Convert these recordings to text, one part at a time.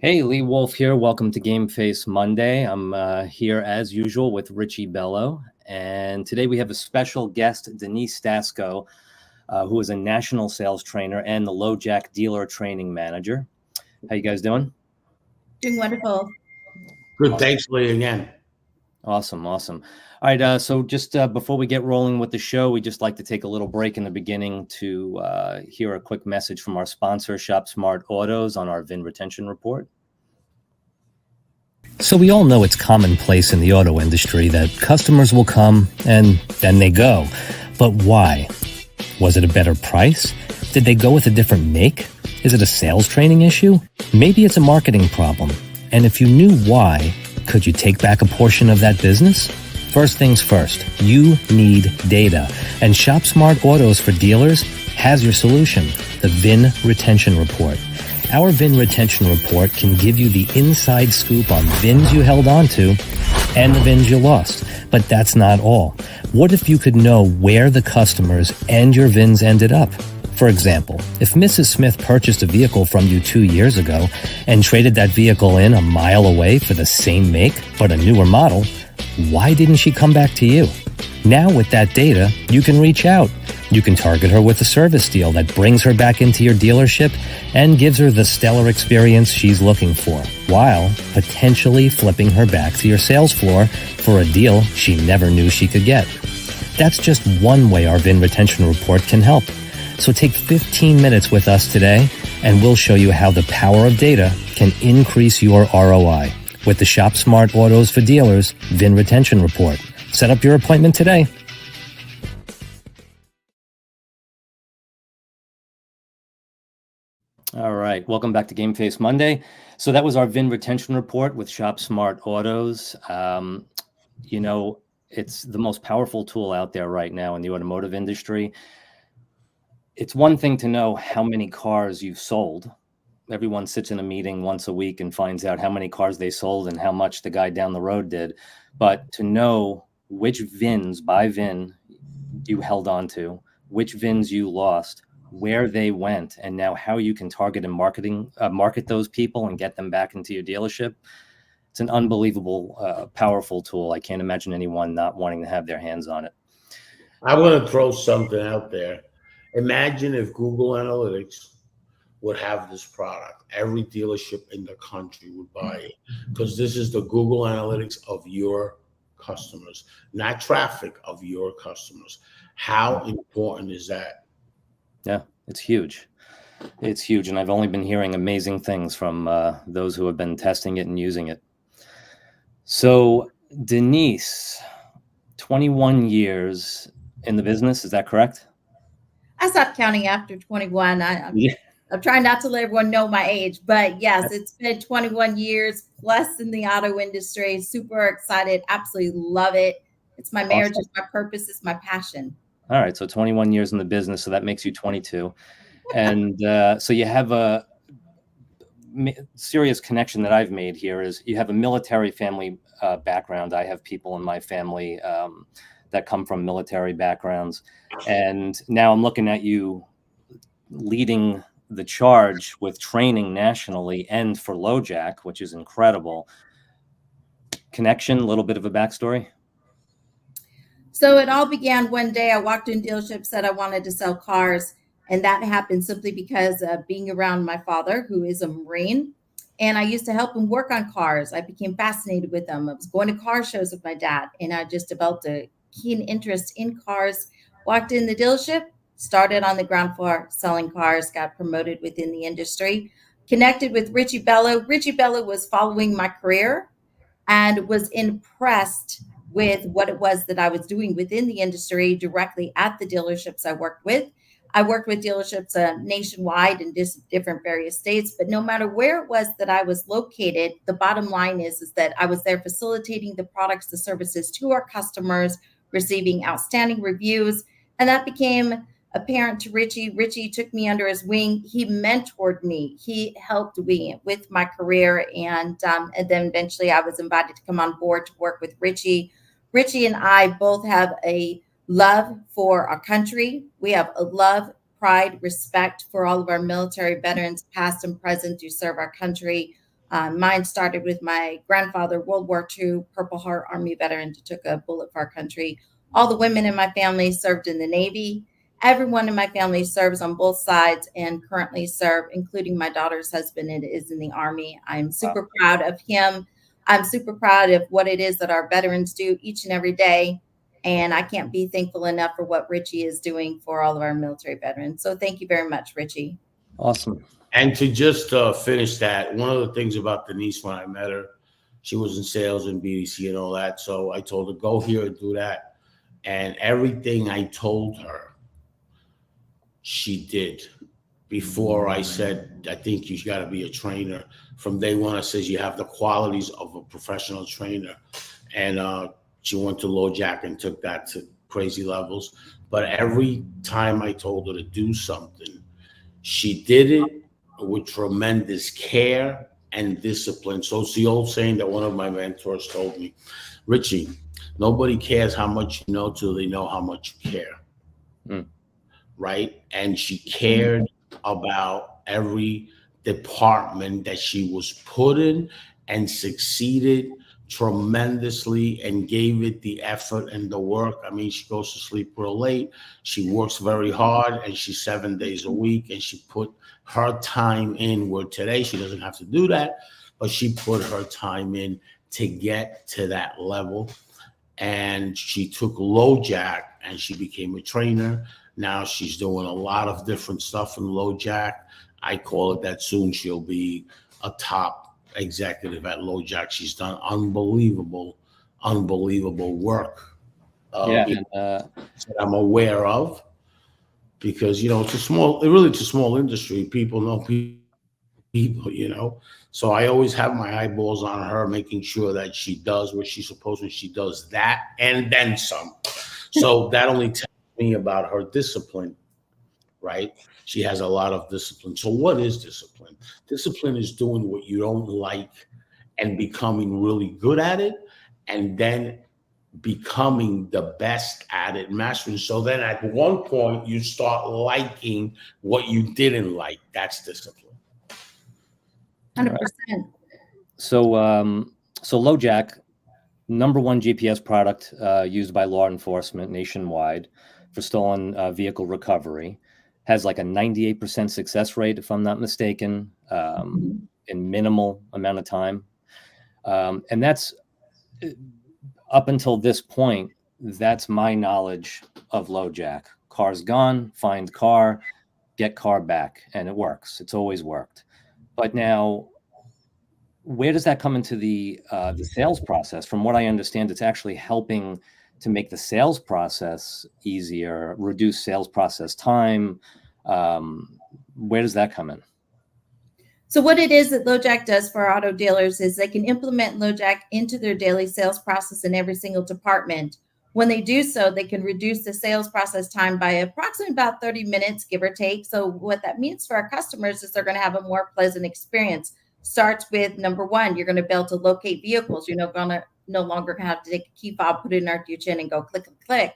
Hey, Lee Wolf here. Welcome to Game Face Monday. I'm here as usual with Richie Bello. And today we have a special guest, Denise Stasko, who is a national sales trainer and the LoJack dealer training manager. How you guys doing? Doing wonderful. Good. Thanks, Lee, again. Awesome. All right. So just before we get rolling with the show, we just like to take a little break in the beginning to hear a quick message from our sponsor, Shop Smart Autos, on our VIN retention report. So we all know it's commonplace in the auto industry that customers will come and then they go. But why? Was it a better price? Did they go with a different make? Is it a sales training issue? Maybe it's a marketing problem. And if you knew why, could you take back a portion of that business? First things first, you need data. And Shop Smart Autos for dealers has your solution, the VIN retention report. Our VIN retention report can give you the inside scoop on VINs you held onto and the VINs you lost. But that's not all. What if you could know where the customers and your VINs ended up? For example, if Mrs. Smith purchased a vehicle from you 2 years ago and traded that vehicle in a mile away for the same make but a newer model, why didn't she come back to you? Now with that data, you can reach out. You can target her with a service deal that brings her back into your dealership and gives her the stellar experience she's looking for, while potentially flipping her back to your sales floor for a deal she never knew she could get. That's just one way our VIN retention report can help. So take 15 minutes with us today, and we'll show you how the power of data can increase your ROI with the Shop Smart Autos for Dealers VIN retention report. Set up your appointment today. All right, welcome back to Game Face Monday. So that was our VIN retention report with Shop Smart Autos. It's the most powerful tool out there right now in the automotive industry. It's one thing to know how many cars you've sold. Everyone sits in a meeting once a week and finds out how many cars they sold and how much the guy down the road did. But to know which VINs by VIN you held on to, which VINs you lost, where they went, and now how you can target and market those people and get them back into your dealership. It's an unbelievable, powerful tool. I can't imagine anyone not wanting to have their hands on it. I want to throw something out there. Imagine if Google Analytics would have this product. Every dealership in the country would buy it, because this is the Google Analytics of your customers, not traffic, of your customers. How important is that? Yeah, it's huge. It's huge. And I've only been hearing amazing things from those who have been testing it and using it. So, Denise, 21 years in the business, is that correct? I stopped counting after 21. I'm trying not to let everyone know my age, but yes, it's been 21 years plus in the auto industry. Super excited. Absolutely love it. It's my marriage, it's my purpose, it's my passion. All right. So 21 years in the business. So that makes you 22. And so you have a serious connection that I've made here is you have a military family background. I have people in my family that come from military backgrounds. And now I'm looking at you leading the charge with training nationally and for LoJack, which is incredible. Connection, a little bit of a backstory. So it all began one day. I walked in dealerships, said I wanted to sell cars. And that happened simply because of being around my father, who is a Marine. And I used to help him work on cars. I became fascinated with them. I was going to car shows with my dad, and I just developed a keen interest in cars. Walked in the dealership, started on the ground floor selling cars, got promoted within the industry, connected with Richie Bello. Richie Bello was following my career and was impressed with what it was that I was doing within the industry directly at the dealerships I worked with. I worked with dealerships nationwide in different various states, but no matter where it was that I was located, the bottom line is that I was there facilitating the products, the services to our customers, receiving outstanding reviews. And that became apparent to Richie. Richie took me under his wing. He mentored me. He helped me with my career. And then eventually I was invited to come on board to work with Richie. Richie and I both have a love for our country. We have a love, pride, respect for all of our military veterans, past and present, who serve our country. Mine started with my grandfather, World War II, Purple Heart Army veteran who took a bullet for our country. All the women in my family served in the Navy. Everyone in my family serves on both sides and currently serve, including my daughter's husband, and is in the Army. I'm super proud of him. I'm super proud of what it is that our veterans do each and every day. And I can't be thankful enough for what Richie is doing for all of our military veterans. So thank you very much, Richie. Awesome. And to just finish that, one of the things about Denise when I met her, she was in sales and BDC and all that. So I told her, go here and do that. And everything I told her, she did. Before I said, I think you got to be a trainer. From day one, I says you have the qualities of a professional trainer. And she went to LoJack and took that to crazy levels. But every time I told her to do something, she did it with tremendous care and discipline. So it's the old saying that one of my mentors told me, Richie, nobody cares how much you know till they know how much you care. Right? And she cared about every department that she was put in and succeeded tremendously and gave it the effort and the work. I mean, she goes to sleep real late. She works very hard and she's 7 days a week, and she put her time in where today she doesn't have to do that, but she put her time in to get to that level. And she took LoJack and she became a trainer. Now she's doing a lot of different stuff in LoJack. I call it that soon she'll be a top executive at LoJack. She's done unbelievable work. That I'm aware of, because it's a small industry. People know people. So I always have my eyeballs on her, making sure that she does what she's supposed to. She does that and then some. So that only tells me about her discipline, right? She has a lot of discipline. So what is discipline? Discipline is doing what you don't like and becoming really good at it, and then becoming the best at it, mastering. So then at one point you start liking what you didn't like. That's discipline. 100%. So LoJack, number one GPS product used by law enforcement nationwide for stolen vehicle recovery, has like a 98% success rate, if I'm not mistaken, in minimal amount of time. And that's up until this point, that's my knowledge of LoJack. Car's gone, find car, get car back, and it works. It's always worked. But now, where does that come into the sales process? From what I understand, it's actually helping to make the sales process easier, reduce sales process time. Where does that come in? So what it is that LoJack does for our auto dealers is they can implement LoJack into their daily sales process in every single department. When they do so, they can reduce the sales process time by approximately about 30 minutes, give or take. So what that means for our customers is they're going to have a more pleasant experience. Starts with number one, you're going to be able to locate vehicles. You're going to no longer have to take a key fob, put it in our your chin and go click, click, click,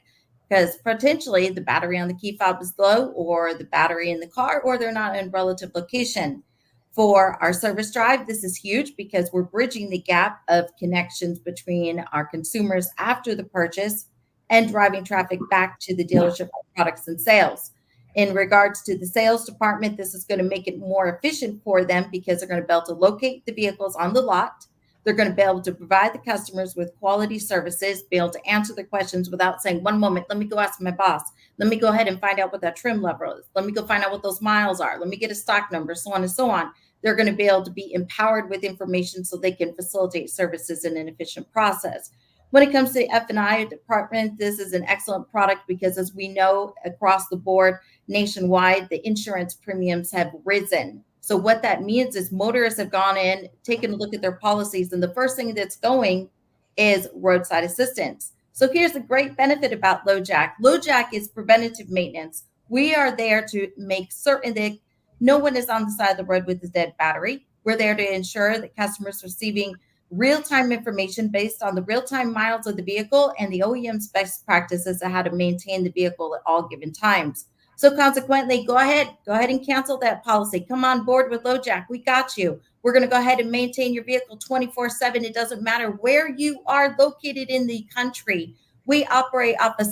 because potentially the battery on the key fob is low, or the battery in the car, or they're not in relative location. For our service drive, this is huge because we're bridging the gap of connections between our consumers after the purchase and driving traffic back to the dealership for products and sales. In regards to the sales department, this is going to make it more efficient for them because they're going to be able to locate the vehicles on the lot. They're going to be able to provide the customers with quality services, be able to answer their questions without saying, one moment, let me go ask my boss. Let me go ahead and find out what that trim level is. Let me go find out what those miles are. Let me get a stock number, so on and so on. They're going to be able to be empowered with information so they can facilitate services in an efficient process. When it comes to the F&I department, this is an excellent product because, as we know, across the board, nationwide, the insurance premiums have risen. So what that means is motorists have gone in, taken a look at their policies, and the first thing that's going is roadside assistance. So here's the great benefit about LoJack. LoJack is preventative maintenance. We are there to make certain that no one is on the side of the road with a dead battery. We're there to ensure that customers are receiving real-time information based on the real-time miles of the vehicle and the OEM's best practices on how to maintain the vehicle at all given times. So consequently, go ahead and cancel that policy. Come on board with LoJack. We got you. We're going to go ahead and maintain your vehicle 24/7. It doesn't matter where you are located in the country. We operate off of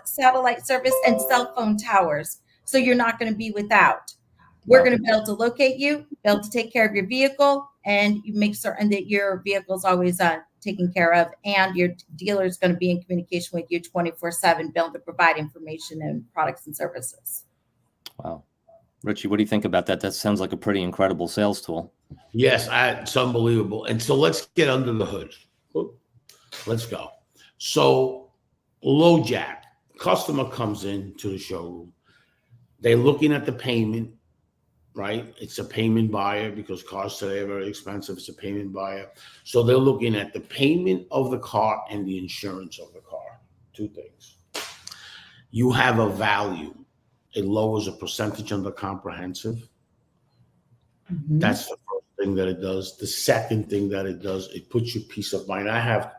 satellite service and cell phone towers, so you're not going to be without. We're going to be able to locate you, be able to take care of your vehicle, and you make certain that your vehicle is always taken care of, and your dealer is going to be in communication with you 24/7, be able to provide information and products and services. Wow. Richie, what do you think about that? That sounds like a pretty incredible sales tool. Yes, it's unbelievable. And so let's get under the hood. Let's go. So LoJack, customer comes in to the showroom. They're looking at the payment, right? It's a payment buyer because cars today are very expensive. It's a payment buyer. So they're looking at the payment of the car and the insurance of the car. Two things. You have a value. It lowers a percentage on the comprehensive. Mm-hmm. That's the first thing that it does. The second thing that it does, it puts you peace of mind. I have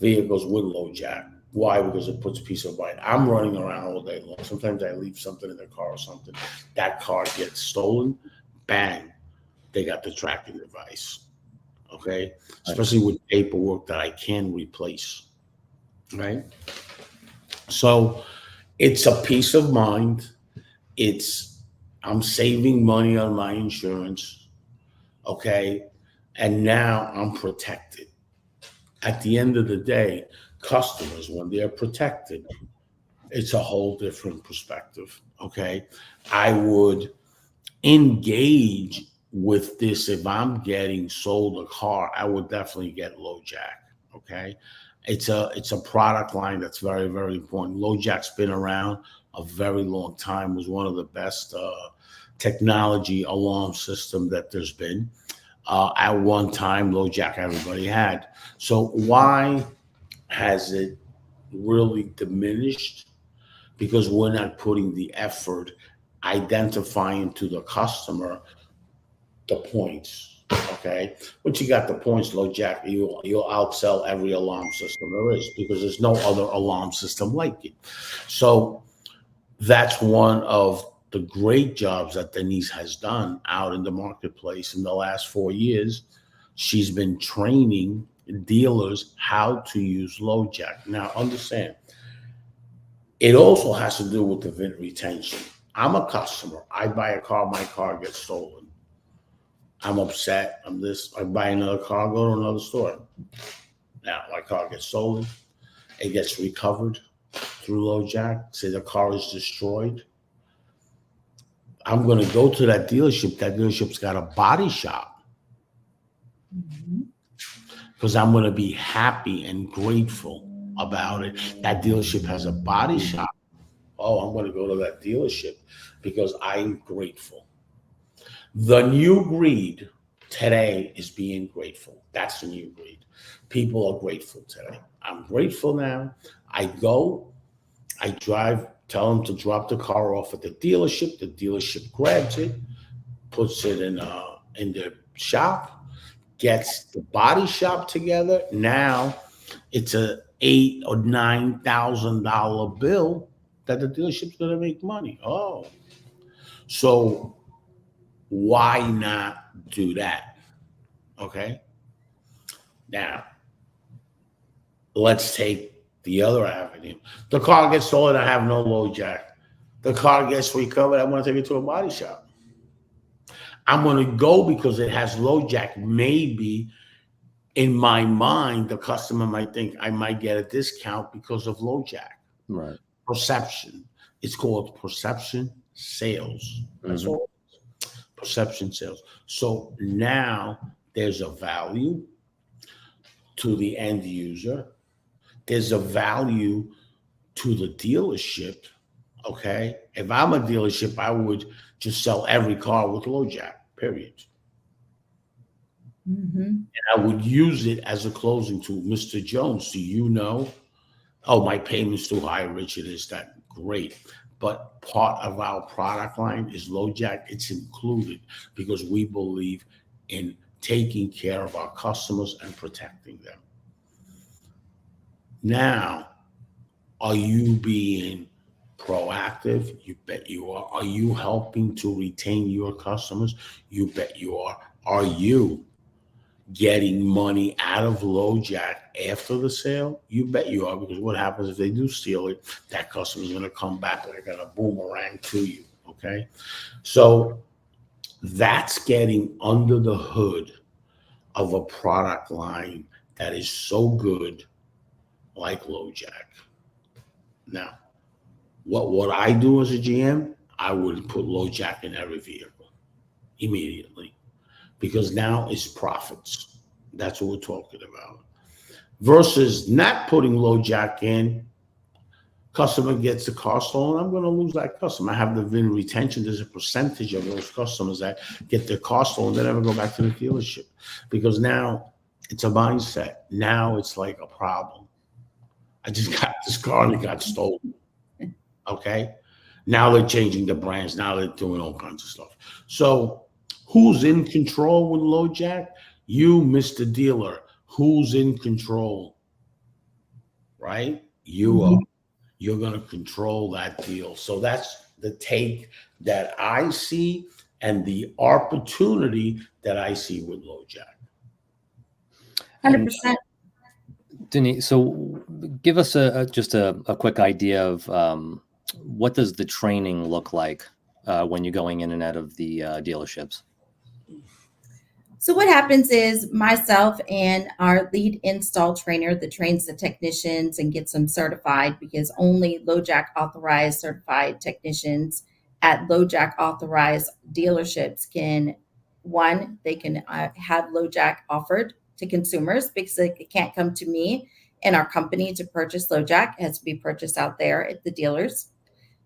vehicles with LoJack. Why? Because it puts peace of mind. I'm running around all day long. Sometimes I leave something in the car or something. That car gets stolen. Bang. They got the tracking device. Okay? Especially with paperwork that I can replace. Right? So it's a peace of mind. I'm saving money on my insurance. Okay? And now I'm protected. At the end of the day, customers, when they're protected, it's a whole different perspective. Okay. I would engage with this. If I'm getting sold a car, I would definitely get LoJack. Okay. It's a product line that's very, very important. LoJack's been around a very long time, was one of the best technology alarm system that there's been. At one time, LoJack everybody had. So why has it really diminished? Because we're not putting the effort identifying to the customer the points. Okay, once you got the points, LoJack, you'll outsell every alarm system there is because there's no other alarm system like it. So that's one of the great jobs that Denise has done out in the marketplace in the last 4 years. She's been training dealers how to use LoJack. Now, understand, it also has to do with the VIN retention. I'm a customer. I buy a car, my car gets stolen. I'm upset. I buy another car, go to another store. Now, my car gets stolen. It gets recovered through LoJack. Say the car is destroyed. I'm going to go to that dealership. That dealership's got a body shop. Because I'm going to be happy and grateful about it. That dealership has a body shop. Oh, I'm going to go to that dealership because I'm grateful. The new greed today is being grateful. That's the new greed. People are grateful today. I'm grateful now. I go, I drive, tell them to drop the car off at the dealership. The dealership grabs it, puts it in the shop, gets the body shop together. Now it's a $8,000 or $9,000 bill that the dealership's going to make money. Oh, so why not do that? Okay. Now let's take the other avenue. The car gets stolen. I have no LoJack. The car gets recovered. I want to take it to a body shop. I'm going to go because it has LoJack. Maybe in my mind, the customer might think I might get a discount because of LoJack. Right. Perception. It's called perception sales. That's all. Perception sales. So now there's a value to the end user. There's a value to the dealership. Okay. If I'm a dealership, I would just sell every car with LoJack, period. And I would use it as a closing tool. Mr. Jones, do you know? Oh, my payment's too high, Richard. Is that great? But part of our product line is LoJack. It's included because we believe in taking care of our customers and protecting them. Now, are you being proactive? You bet you are. Are you helping to retain your customers? You bet you are. Are you getting money out of LoJack after the sale? You bet you are, because what happens if they do steal it? That customer's going to come back like a boomerang to you, okay? So that's getting under the hood of a product line that is so good, like LoJack. Now, what I do as a GM, I would put LoJack in every vehicle immediately, because now it's profits. That's what we're talking about. Versus not putting LoJack in, customer gets the car stolen, I'm going to lose that customer. I have the VIN retention. There's a percentage of those customers that get their car stolen, they never go back to the dealership, because now it's a mindset. Now it's like a problem. I just got this car and it got stolen. Okay. Now they're changing the brands. Now they're doing all kinds of stuff. So who's in control with LoJack? You, Mr. Dealer. Who's in control? Right? You are. You're going to control that deal. So that's the take that I see and the opportunity that I see with LoJack. 100%. Denise, so give us just a quick idea of what does the training look like when you're going in and out of the dealerships? So what happens is myself and our lead install trainer that trains the technicians and gets them certified, because only LoJack authorized certified technicians at LoJack authorized dealerships can, one, they can have LoJack offered to consumers, because it can't come to me and our company to purchase LoJack. It has to be purchased out there at the dealers.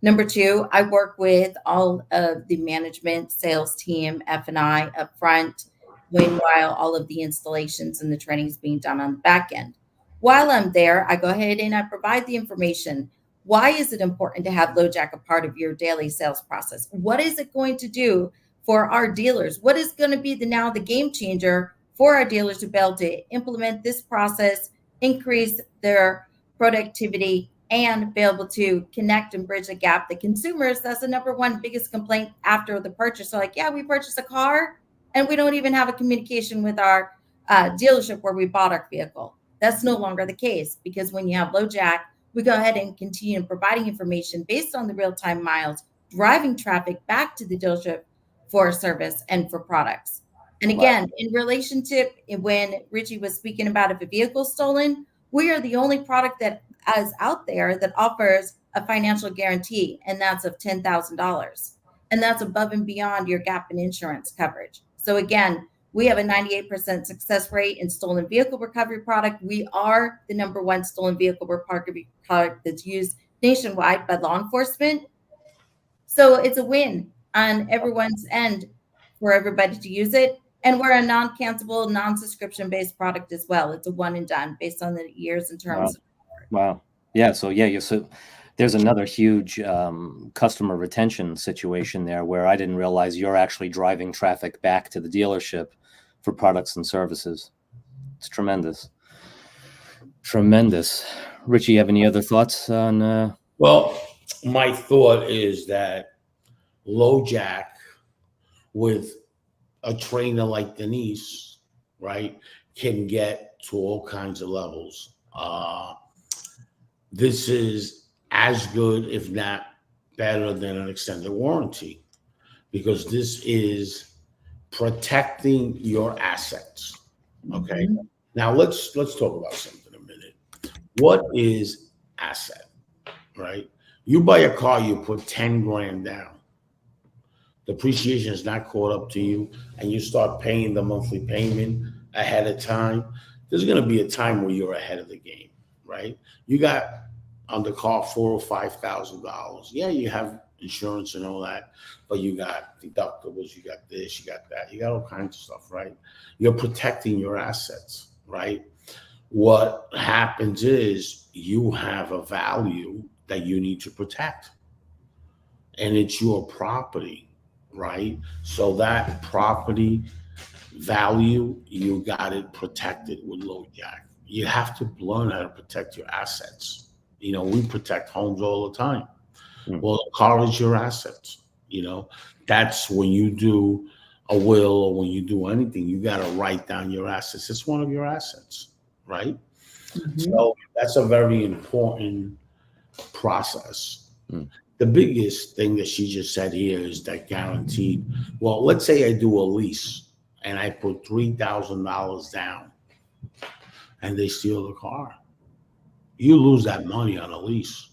Number two, I work with all of the management, sales team, F&I up front, meanwhile, all of the installations and the training is being done on the back end. While I'm there, I go ahead and I provide the information. Why is it important to have LoJack a part of your daily sales process? What is it going to do for our dealers? What is going to be the game changer for our dealers to be able to implement this process, increase their productivity, and be able to connect and bridge the gap? The consumers, that's the number one biggest complaint after the purchase. So like, yeah, we purchased a car and we don't even have a communication with our dealership where we bought our vehicle. That's no longer the case, because when you have LoJack, we go ahead and continue providing information based on the real-time miles, driving traffic back to the dealership for service and for products. And again, in relationship, when Richie was speaking about if a vehicle is stolen, we are the only product that is out there that offers a financial guarantee, and that's of $10,000. And that's above and beyond your gap in insurance coverage. So again, we have a 98% success rate in stolen vehicle recovery product. We are the number one stolen vehicle recovery product that's used nationwide by law enforcement. So it's a win on everyone's end for everybody to use it. And we're a non-cancelable, non-subscription based product as well. It's a one and done based on the years in terms. Wow. Yeah. So there's another huge customer retention situation there, where I didn't realize you're actually driving traffic back to the dealership for products and services. It's tremendous. Tremendous. Richie, you have any other thoughts on? Well, my thought is that LoJack, with a trainer like Denise, right, can get to all kinds of levels. This is as good, if not better, than an extended warranty, because this is protecting your assets. Okay. Mm-hmm. Now let's talk about something a minute. What is asset, right? You buy a car, you put 10 grand down. Depreciation is not caught up to you, and you start paying the monthly payment ahead of time. There's going to be a time where you're ahead of the game, right? You got on the car $4,000 or $5,000. Yeah, you have insurance and all that, but you got deductibles, you got this, you got that, you got all kinds of stuff, right? You're protecting your assets, right? What happens is you have a value that you need to protect, and it's your property, right? So that property value, you got it protected with LoJack. You have to learn how to protect your assets. You know, we protect homes all the time. Well, the car is your assets. You know, that's when you do a will or when you do anything, you got to write down your assets. It's one of your assets, right? So that's a very important process. The biggest thing that she just said here is that guaranteed. Well, let's say I do a lease and I put $3,000 down and they steal the car. You lose that money on a lease,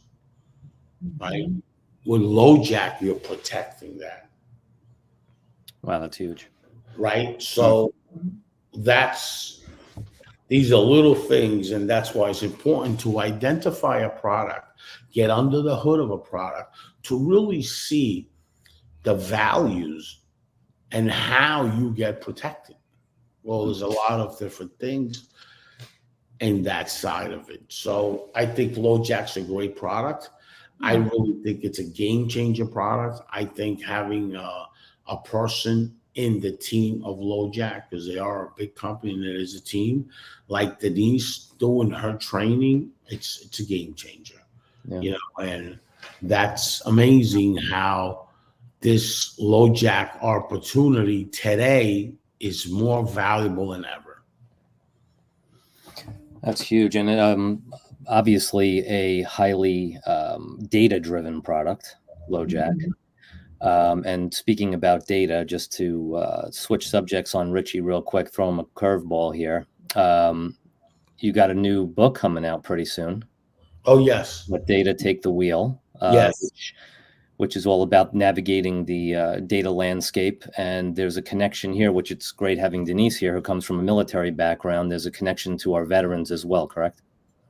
right? With LoJack, you're protecting that. Wow, that's huge. Right? So these are little things, and that's why it's important to identify a product, get under the hood of a product to really see the values and how you get protected. Well, there's a lot of different things in that side of it. So I think LoJack's a great product. I really think it's a game changer product. I think having a person in the team of LoJack, because they are a big company and it is a team, like Denise doing her training, it's a game changer. And that's amazing how this LoJack opportunity today is more valuable than ever. That's huge. And obviously a highly data-driven product, LoJack. And speaking about data, just to switch subjects on Richie real quick, throw him a curveball here. You got a new book coming out pretty soon. Oh, yes. Let Data Take the Wheel. Yes. Which is all about navigating the data landscape. And there's a connection here, which it's great having Denise here, who comes from a military background. There's a connection to our veterans as well, correct?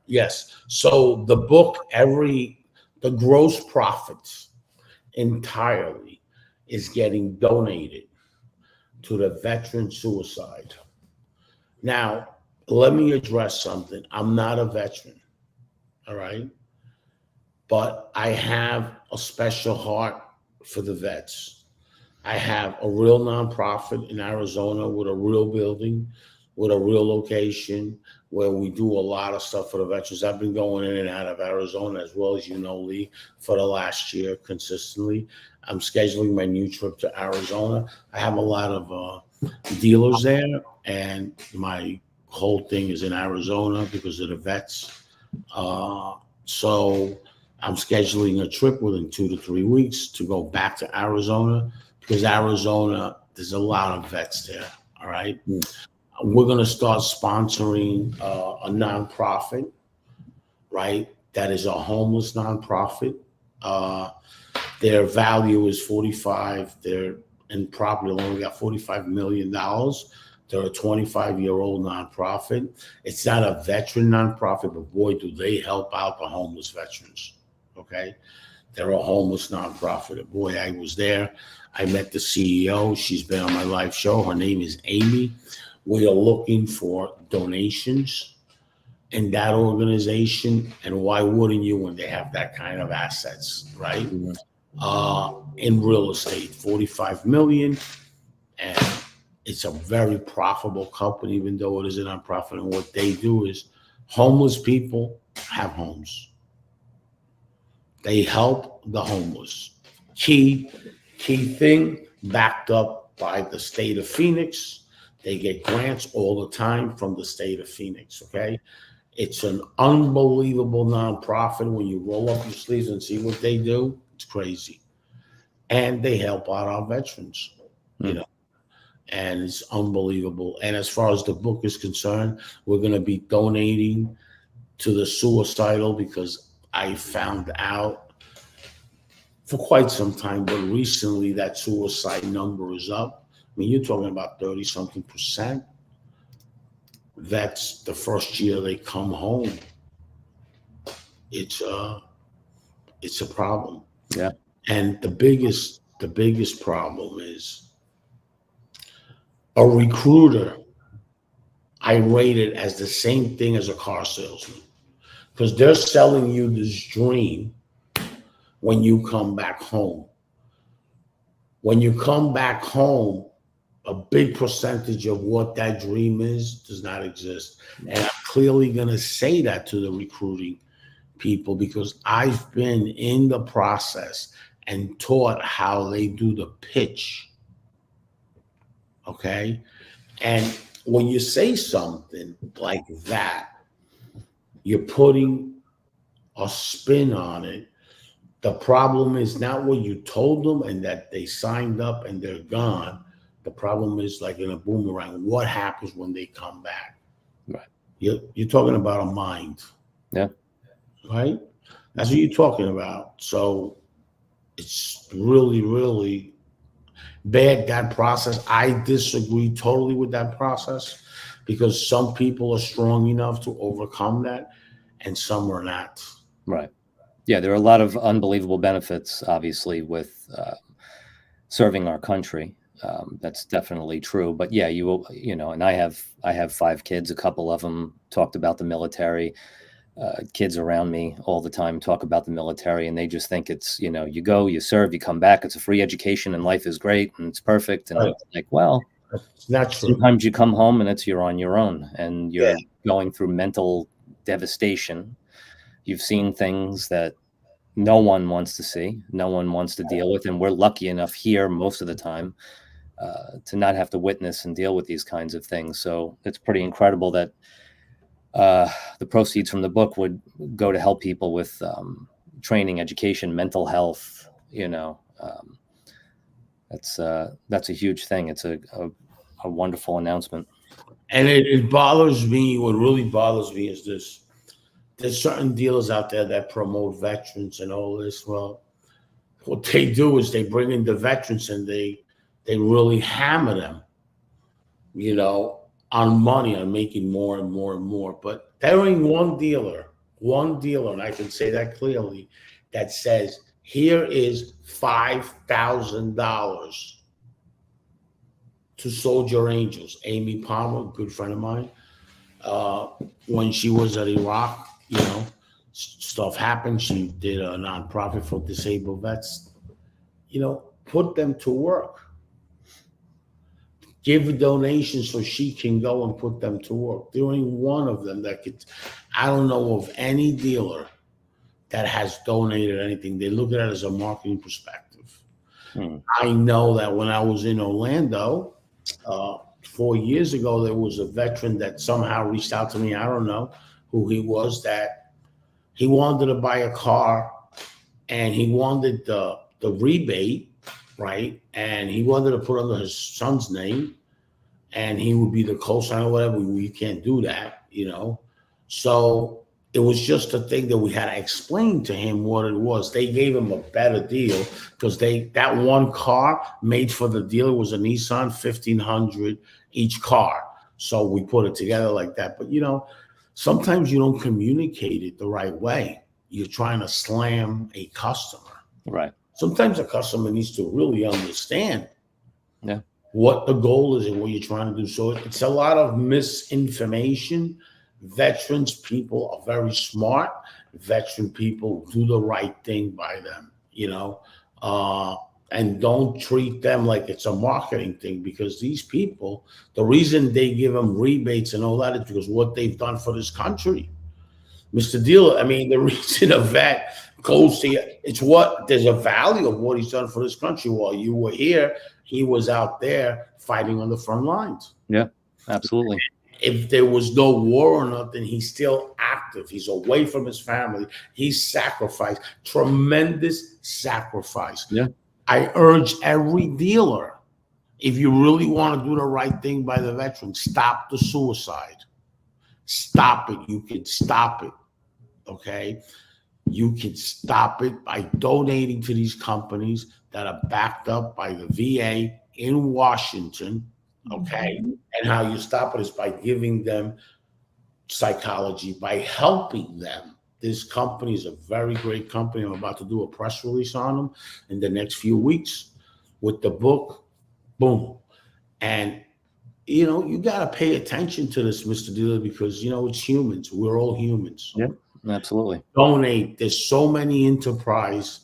Yes. So the book, the gross profits entirely is getting donated to the veteran suicide. Now, let me address something. I'm not a veteran, all right? But I have a special heart for the vets. I have a real nonprofit in Arizona with a real building, with a real location, where we do a lot of stuff for the veterans. I've been going in and out of Arizona, as well as you know, Lee, for the last year consistently. I'm scheduling my new trip to Arizona. I have a lot of dealers there, and my whole thing is in Arizona because of the vets. So I'm scheduling a trip within 2 to 3 weeks to go back to Arizona, because Arizona, there's a lot of vets there, all right? We're going to start sponsoring a nonprofit, right? That is a homeless nonprofit. Their value is 45. They're in property alone. We got $45 million. They're a 25-year-old nonprofit. It's not a veteran nonprofit, but boy, do they help out the homeless veterans. Okay. They're a homeless nonprofit. Boy, I was there. I met the CEO. She's been on my live show. Her name is Amy. We are looking for donations in that organization. And why wouldn't you when they have that kind of assets, right? In real estate, 45 million. And it's a very profitable company, even though it is a nonprofit. And what they do is homeless people have homes. They help the homeless. Key thing, backed up by the state of Phoenix. They get grants all the time from the state of Phoenix, okay? It's an unbelievable nonprofit. When you roll up your sleeves and see what they do, it's crazy. And they help out our veterans, you know, and it's unbelievable. And as far as the book is concerned, we're going to be donating to the suicidal, because I found out for quite some time, but recently that suicide number is up. I mean, you're talking about 30-something%. That's the first year they come home. It's a problem. Yeah. And the biggest problem is a recruiter. I rate it as the same thing as a car salesman, because they're selling you this dream when you come back home. When you come back home, a big percentage of what that dream is does not exist. And I'm clearly going to say that to the recruiting people, because I've been in the process and taught how they do the pitch Okay. And when you say something like that, you're putting a spin on it. The problem is not what you told them and that they signed up and they're gone. The problem is like in a boomerang, what happens when they come back? Right. You're talking about a mind. Yeah. Right? That's what you're talking about. So it's really, really bad, that process. I disagree totally with that process because some people are strong enough to overcome that and some are not. Right. Yeah, there are a lot of unbelievable benefits, obviously, with serving our country. That's definitely true. But yeah, you know, and I have 5 kids. A couple of them talked about the military. Kids around me all the time talk about the military, and they just think it's, you know, you go, you serve, you come back. It's a free education, and life is great, and it's perfect. And Right. it's like, well, It's not true. sometimes you come home and you're on your own, and you're Yeah. going through mental devastation. You've seen things that no one wants to see, no one wants to deal with, and we're lucky enough here most of the time to not have to witness and deal with these kinds of things. So it's pretty incredible that the proceeds from the book would go to help people with training, education, mental health. You know, that's a huge thing. It's a wonderful announcement. And it bothers me. What really bothers me is this. There's certain dealers out there that promote veterans and all this. Well, what they do is they bring in the veterans and they really hammer them, you know, on money, on making more and more and more. But there ain't one dealer, and I can say that clearly, that says, here is $5,000 to Soldier Angels. Amy Palmer, a good friend of mine, when she was at Iraq, you know, stuff happened. She did a nonprofit for disabled vets. You know, put them to work. Give a donation so she can go and put them to work. There ain't one of them that could. I don't know of any dealer that has donated anything. They look at it as a marketing perspective. I know that when I was in Orlando 4 years ago, there was a veteran that somehow reached out to me. I don't know who he was, that he wanted to buy a car and he wanted the rebate, right? And he wanted to put under his son's name and he would be the co-signer or whatever. We can't do that, you know? So it was just a thing that we had to explain to him what it was. They gave him a better deal because that one car made for the dealer was a Nissan 1500 each car. So we put it together like that. But, you know, sometimes you don't communicate it the right way. You're trying to slam a customer. Right. Sometimes a customer needs to really understand what the goal is and what you're trying to do. So it's a lot of misinformation. Veterans people are very smart. Veteran people do the right thing by them, you know, and don't treat them like it's a marketing thing, because these people, the reason they give them rebates and all that is because what they've done for this country. Mr. Dealer, I mean, the reason a vet goes to, there's a value of what he's done for this country. While you were here, he was out there fighting on the front lines. Yeah, absolutely. If there was no war or nothing, he's still active. He's away from his family. He's sacrificed, tremendous sacrifice. Yeah. I urge every dealer, if you really want to do the right thing by the veterans, stop the suicide. Stop it. You can stop it. Okay? You can stop it by donating to these companies that are backed up by the VA in Washington. Okay? And how you stop it is by giving them psychology, by helping them. This company is a very great company. I'm about to do a press release on them in the next few weeks with the book. Boom. And, you know, you got to pay attention to this, Mr. Dealer, because, you know, it's humans. We're all humans. Yeah, absolutely. Donate. There's so many enterprise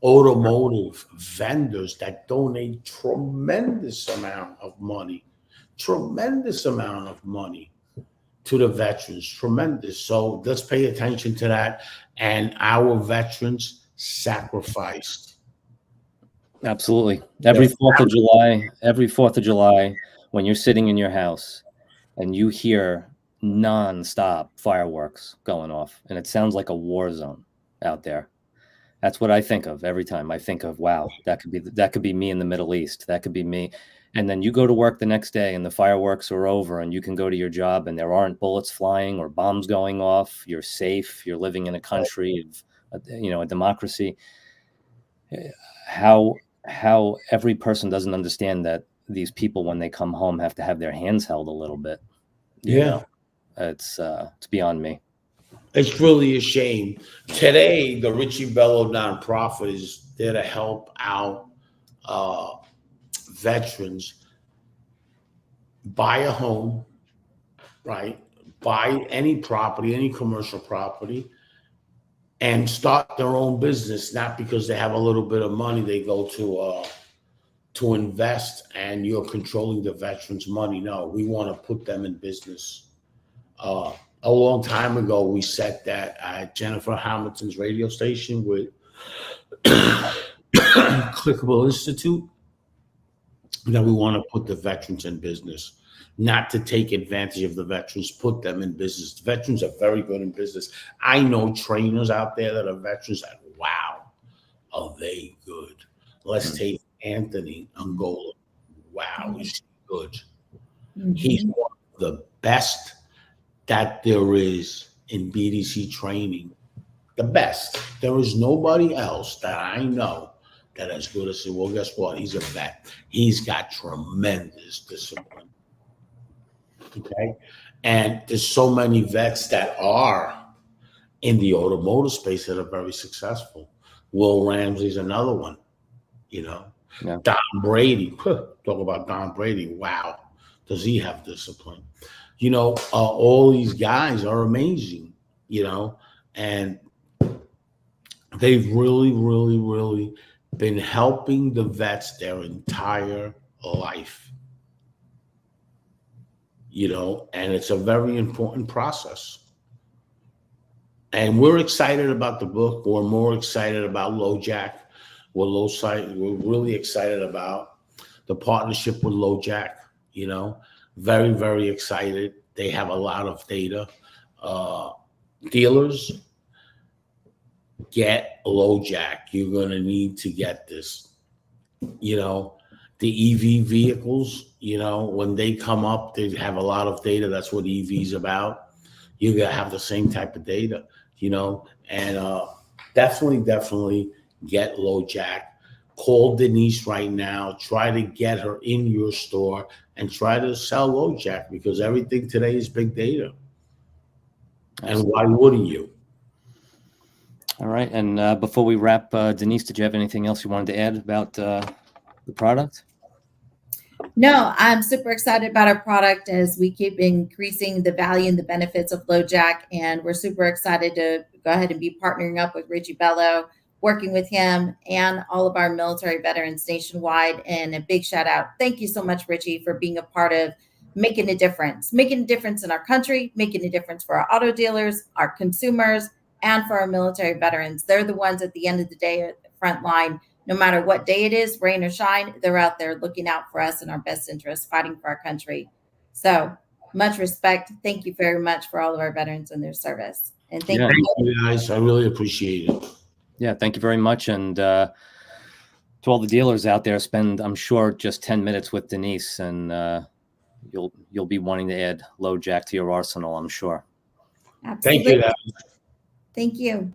automotive vendors that donate tremendous amount of money to the veterans. Tremendous. So let's pay attention to that. And our veterans sacrificed Absolutely. Every 4th of July, when you're sitting in your house and you hear nonstop fireworks going off, and it sounds like a war zone out there. That's what I think of every time. I think of, wow, that could be me in the Middle East. That could be me. And then you go to work the next day and the fireworks are over and you can go to your job and there aren't bullets flying or bombs going off. You're safe. You're living in a country of, a democracy. How every person doesn't understand that these people, when they come home, have to have their hands held a little bit. You know? It's beyond me. It's really a shame. Today, the Richie Bello nonprofit is there to help out veterans buy a home, right? Buy any property, any commercial property, and start their own business. Not because they have a little bit of money, they go to invest, and you're controlling the veterans' money. No, we want to put them in business. A long time ago, we said that at Jennifer Hamilton's radio station with Clickable Institute, that we want to put the veterans in business, not to take advantage of the veterans, put them in business. The veterans are very good in business. I know trainers out there that are veterans that, wow, are they good? Let's take Anthony Angola. Wow, is he good? He's one of the best that there is in BDC training. The best. There is nobody else that I know that as good as him. Well, guess what? He's a vet. He's got tremendous discipline. Okay. And there's so many vets that are in the automotive space that are very successful. Will Ramsey's another one, Yeah. Don Brady. Talk about Don Brady. Wow. Does he have discipline? All these guys are amazing, and they've really, really, really been helping the vets their entire life, and it's a very important process. And we're excited about the book. We're more excited about LoJack. We're really excited about the partnership with LoJack, very, very excited. They have a lot of data. Dealers, get LoJack. You're going to need to get this. The EV vehicles, when they come up, they have a lot of data. That's what EV's about. You're going to have the same type of data, and definitely get LoJack. Call Denise right now. Try to get her in your store and try to sell LoJack, because everything today is big data. And why wouldn't you? All right. And before we wrap, Denise, did you have anything else you wanted to add about the product? No, I'm super excited about our product as we keep increasing the value and the benefits of LoJack. And we're super excited to go ahead and be partnering up with Richie Bello, working with him and all of our military veterans nationwide. And a big shout out. Thank you so much, Richie, for being a part of making a difference in our country, making a difference for our auto dealers, our consumers, and for our military veterans. They're the ones at the end of the day at the front line. No matter what day it is, rain or shine, they're out there looking out for us in our best interest, fighting for our country. So much respect. Thank you very much for all of our veterans and their service. And thank you guys. I really appreciate it. Yeah, thank you very much. And to all the dealers out there, spend, I'm sure, just 10 minutes with Denise, and you'll be wanting to add LoJack to your arsenal, I'm sure. Absolutely. Thank you, guys. Thank you.